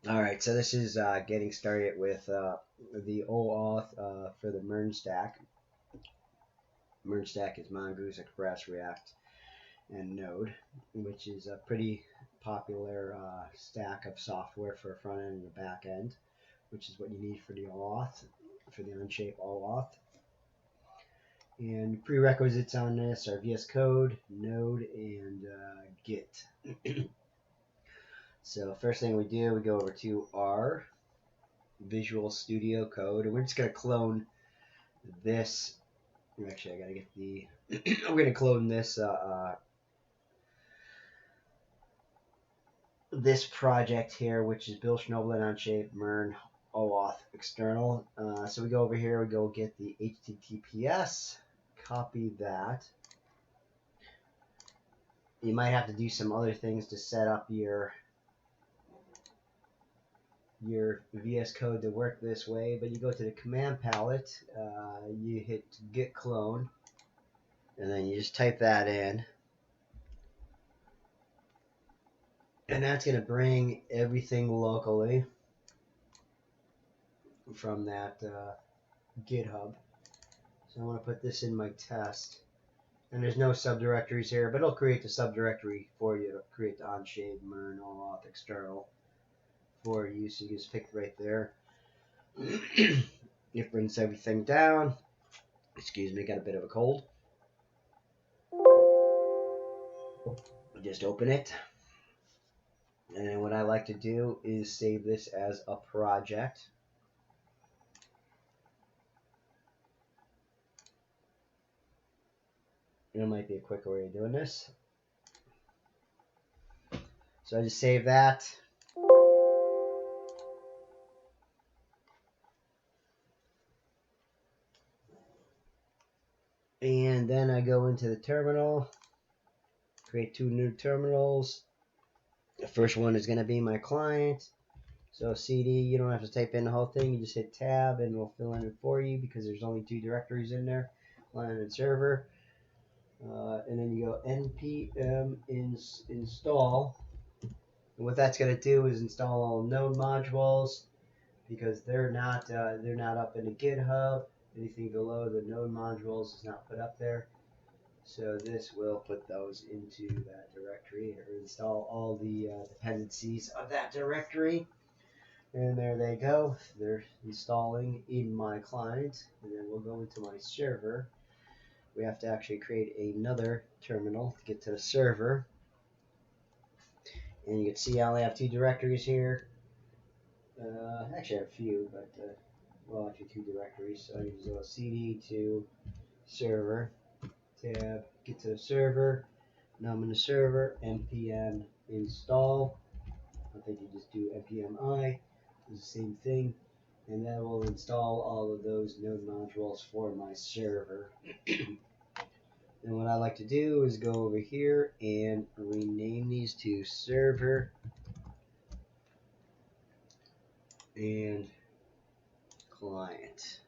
Alright, so this is getting started with the OAuth for the MERN stack. MERN stack is Mongoose, Express, React, and Node, which is a pretty popular stack of software for front end and the back end, which is what you need for the OAuth, for the Onshape OAuth. And prerequisites on this are VS Code, Node, and Git. So first thing we do, we go over to our Visual Studio Code, and we're just going to clone this. Actually, I gotta get the. I'm gonna clone this project here, which is Bill Schnoebelen Onshape MERN Oauth external. So we go over here, we go get the HTTPS, copy that. You might have to do some other things to set up your VS Code to work this way, but you go to the command palette, you hit git clone, and then you just type that in. And that's going to bring everything locally from that GitHub. So I want to put this in my test. And there's no subdirectories here, but it'll create the subdirectory for you to create the Onshape MERN Oauth external for you. So you just pick right there. It brings everything down. Excuse me, got a bit of a cold. Just open it. And what I like to do is save this as a project. It might be a quicker way of doing this. So I just save that. And then I go into the terminal, create two new terminals. The first one is going to be my client. So CD, you don't have to type in the whole thing. You just hit tab and it'll fill in it for you because there's only two directories in there, client and server. And then you go npm install. And what that's going to do is install all node modules because they're not up in the GitHub. Anything below the node modules is not put up there. So this will put those into that directory or install all the dependencies of that directory. And there they go. They're installing in my client. And then we'll go into my server. We have to actually create another terminal to get to the server. And you can see I only have two directories here. Actually, I have a few, but well, actually two directories. So I use a cd to server, tab, get to the server. Now I'm in the server, npm install. I think you just do npm I. It's the same thing. And that will install all of those node modules for my server. And what I like to do is go over here and rename these to server and client.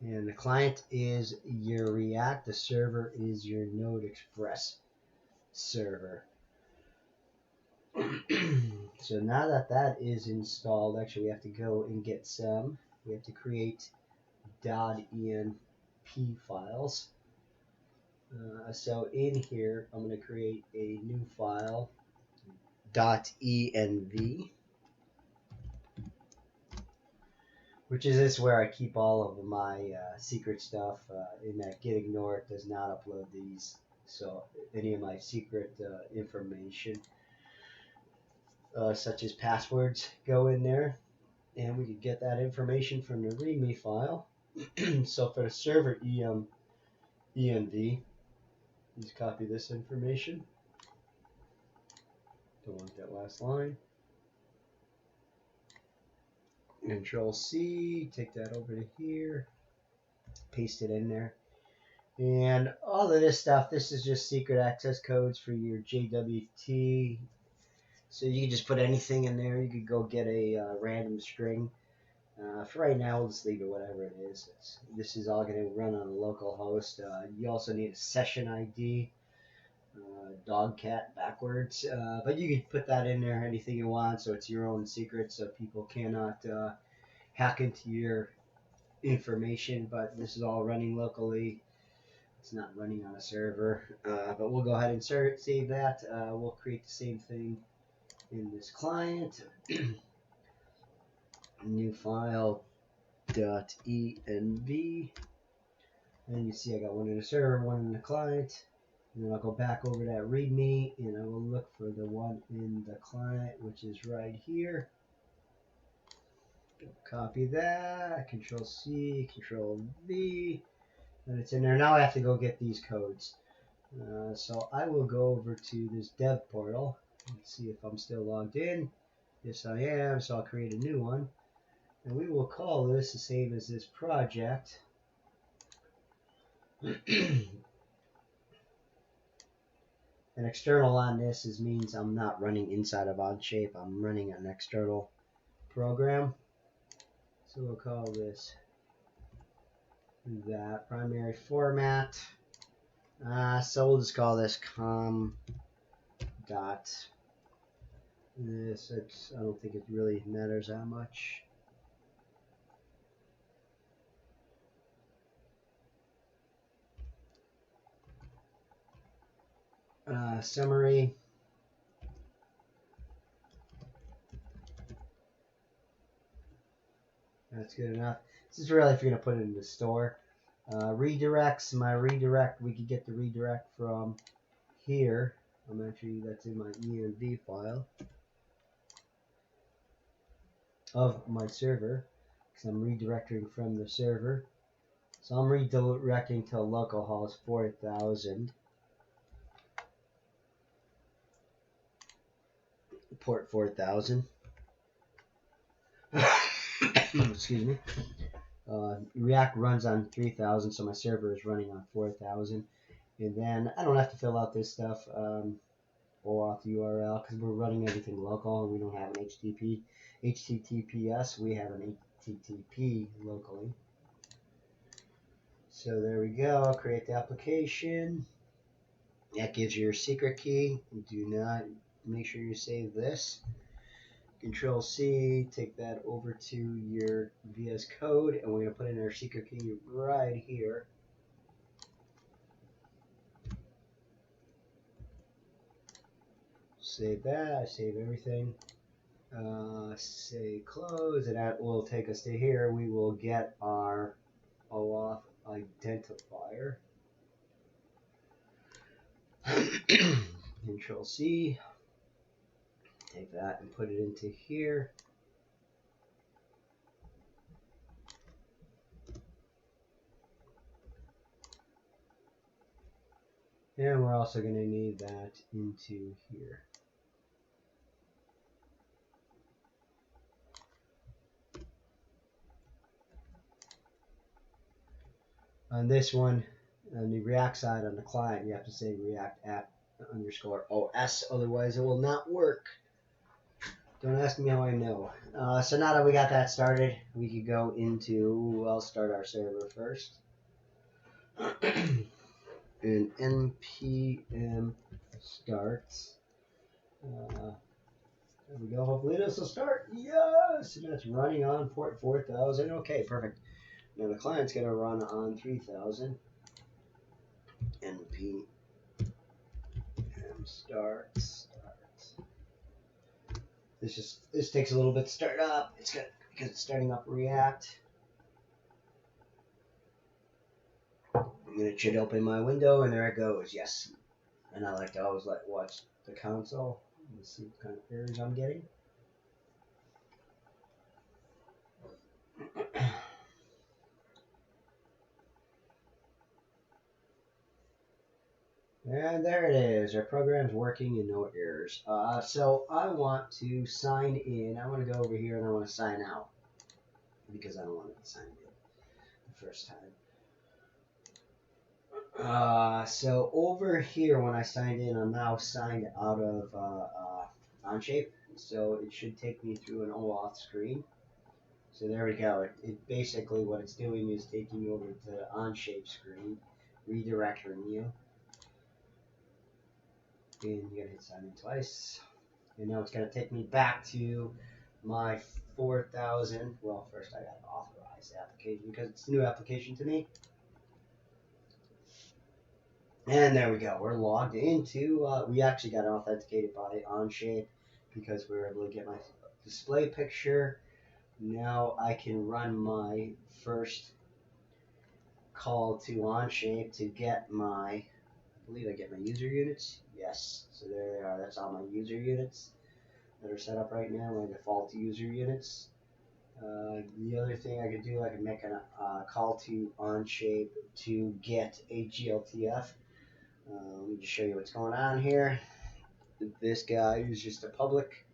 And the client is your React, the server is your Node Express server. So now that that is installed, actually we have to go and get some. We have to create .enp files. So in here, I'm going to create a new file, .env, which is this where I keep all of my secret stuff. In that Git ignore, it does not upload these. So any of my secret information, such as passwords, go in there. And we can get that information from the README file. So for the server env, just copy this information. Don't want that last line. Control C, take that over to here, paste it in there. And all of this stuff, this is just secret access codes for your JWT. So you can just put anything in there. You could go get a random string. For right now, we'll just leave it whatever it is. This is all going to run on a local host. You also need a session ID. dog cat backwards. But you can put that in there, anything you want, so it's your own secret, so people cannot hack into your information. But this is all running locally. It's not running on a server. But we'll go ahead and save that. We'll create the same thing in this client. New file .env. And you see I got one in the server, one in the client. And then I'll go back over that README and I will look for the one in the client, which is right here. Copy that, Control C, Control V, and it's in there. Now I have to go get these codes. So I will go over to this dev portal and see if I'm still logged in. Yes, I am, so I'll create a new one. And we will call this the same as this project. An external on this means I'm not running inside of Onshape. I'm running an external program. So we'll call this that primary format. So we'll just call this com dot this. I don't think it really matters that much. Summary. That's good enough. This is really if you're going to put it in the store. Redirects, my redirect, we could get the redirect from here. That's in my env file of my server, because I'm redirecting from the server. So I'm redirecting to localhost 4000, port 4000. Excuse me. React runs on 3000, so my server is running on 4000. And then I don't have to fill out this stuff, OAuth URL, because we're running everything local and we don't have an HTTPS. We have an HTTP locally. So there we go. Create the application. That gives you your secret key. Do not make sure you save this. Control C, take that over to your VS Code, and we're going to put in our secret key right here. Save that, save everything. Say close, and that will take us to here. We will get our OAuth identifier. Control C. Take that and put it into here. And we're also going to need that into here. On this one, on the React side, on the client, you have to say React app _OS, otherwise it will not work. Don't ask me how I know. So now that we got that started, we could go into, I'll start our server first. And npm starts. There we go. Hopefully this will start. Yes! And that's running on port 4000. Okay, perfect. Now the client's going to run on 3000. npm starts. This takes a little bit to start up. It's good because it's starting up React. I'm gonna should open my window, and there it goes. Yes, and I like to always watch the console and see what kind of errors I'm getting. And there it is. Our program's working and no errors. So I want to sign in. I want to go over here and I want to sign out because I don't want to sign in the first time. So over here, when I signed in, I'm now signed out of Onshape. So it should take me through an OAuth screen. So there we go. It basically what it's doing is taking you over to the Onshape screen, redirecting you. And you're going to hit sign in twice. And now it's going to take me back to my 4,000. Well, first I got to authorize the application because it's a new application to me. And there we go. We're logged into, we actually got authenticated by Onshape because we were able to get my display picture. Now I can run my first call to Onshape to get my, I believe I get my user units. Yes, so there they are. That's all my user units that are set up right now, my default user units. The other thing I could do, I could make a call to Onshape to get a GLTF. Let me just show you what's going on here. This guy is just a public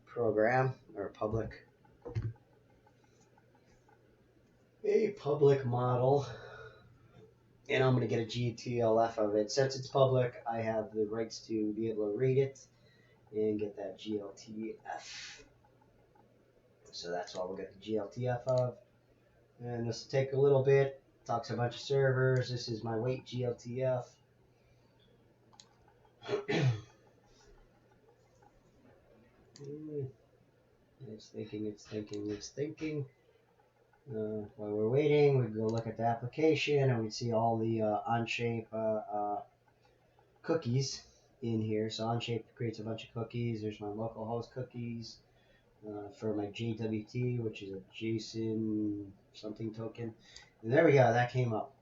program, or a public model, and I'm going to get a GTLF of it. Since it's public, I have the rights to be able to read it and get that GLTF. So that's what we'll get the GLTF of. And this will take a little bit. Talks to a bunch of servers. This is my weight GLTF. It's thinking. While we're waiting, we go look at the application and we see all the Onshape cookies in here. So Onshape creates a bunch of cookies. There's my localhost cookies for my JWT, which is a JSON something token. And there we go. That came up.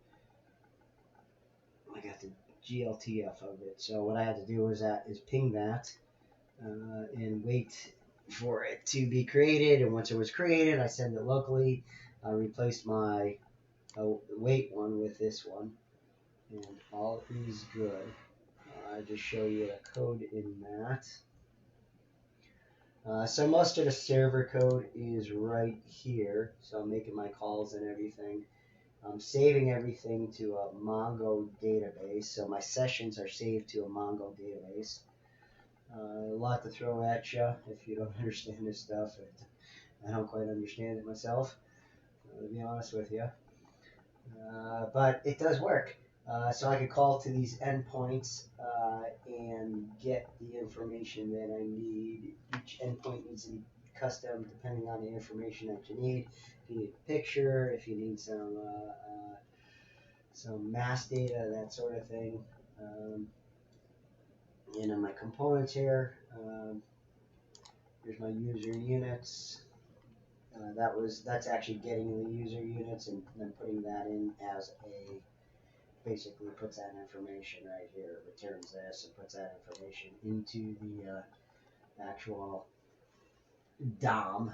I got the GLTF of it. So what I had to do is ping that and wait for it to be created. And once it was created, I send it locally. I replaced my weight one with this one, and all is good. I just show you the code in that. So most of the server code is right here. So I'm making my calls and everything. I'm saving everything to a Mongo database. So my sessions are saved to a Mongo database. A lot to throw at you if you don't understand this stuff. I don't quite understand it myself, to be honest with you. But it does work. So I could call to these endpoints and get the information that I need. Each endpoint needs to be custom depending on the information that you need. If you need a picture, if you need some mass data, that sort of thing. And on my components here, here's my user units. That's actually getting the user units and then putting that in as a, basically puts that information right here, returns this and puts that information into the actual DOM,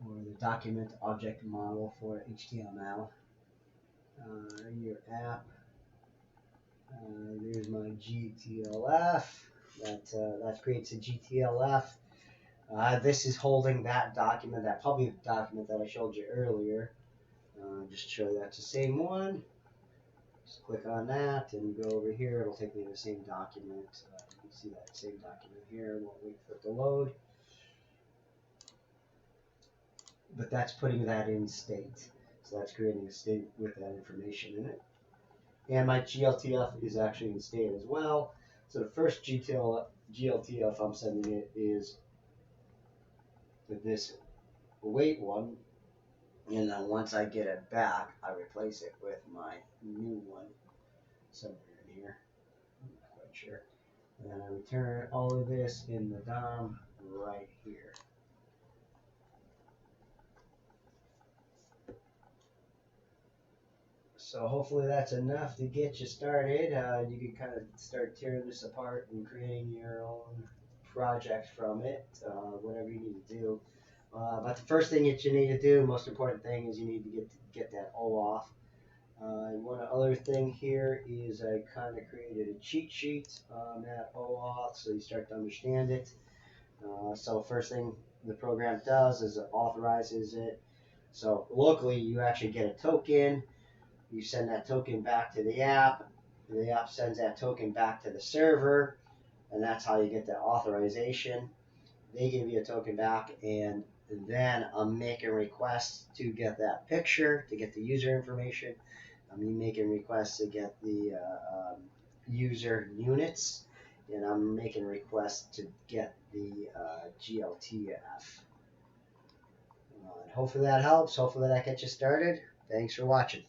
or the document object model for HTML. Your app. There's my GTLF. That creates a GTLF. This is holding that document, that public document that I showed you earlier. Just to show you that's the same one. Just click on that and go over here. It'll take me to the same document. You can see that same document here. We'll wait for it to load. But that's putting that in state. So that's creating a state with that information in it. And my GLTF is actually in state as well. So the first GLTF I'm sending it is this weight one. And then once I get it back, I replace it with my new one somewhere in here. I'm not quite sure. And then I return all of this in the DOM right here. So hopefully that's enough to get you started. You can kind of start tearing this apart and creating your own project from it, whatever you need to do. But the first thing that you need to do, most important thing, is you need to get that OAuth. And one other thing here is I kind of created a cheat sheet on that OAuth so you start to understand it. So first thing the program does is it authorizes it. So locally you actually get a token. You send that token back to the app. The app sends that token back to the server, and that's how you get the authorization. They give you a token back, and then I'm making requests to get that picture, to get the user information. I'm making requests to get the user units, and I'm making requests to get the GLTF. Hopefully that helps. Hopefully that gets you started. Thanks for watching.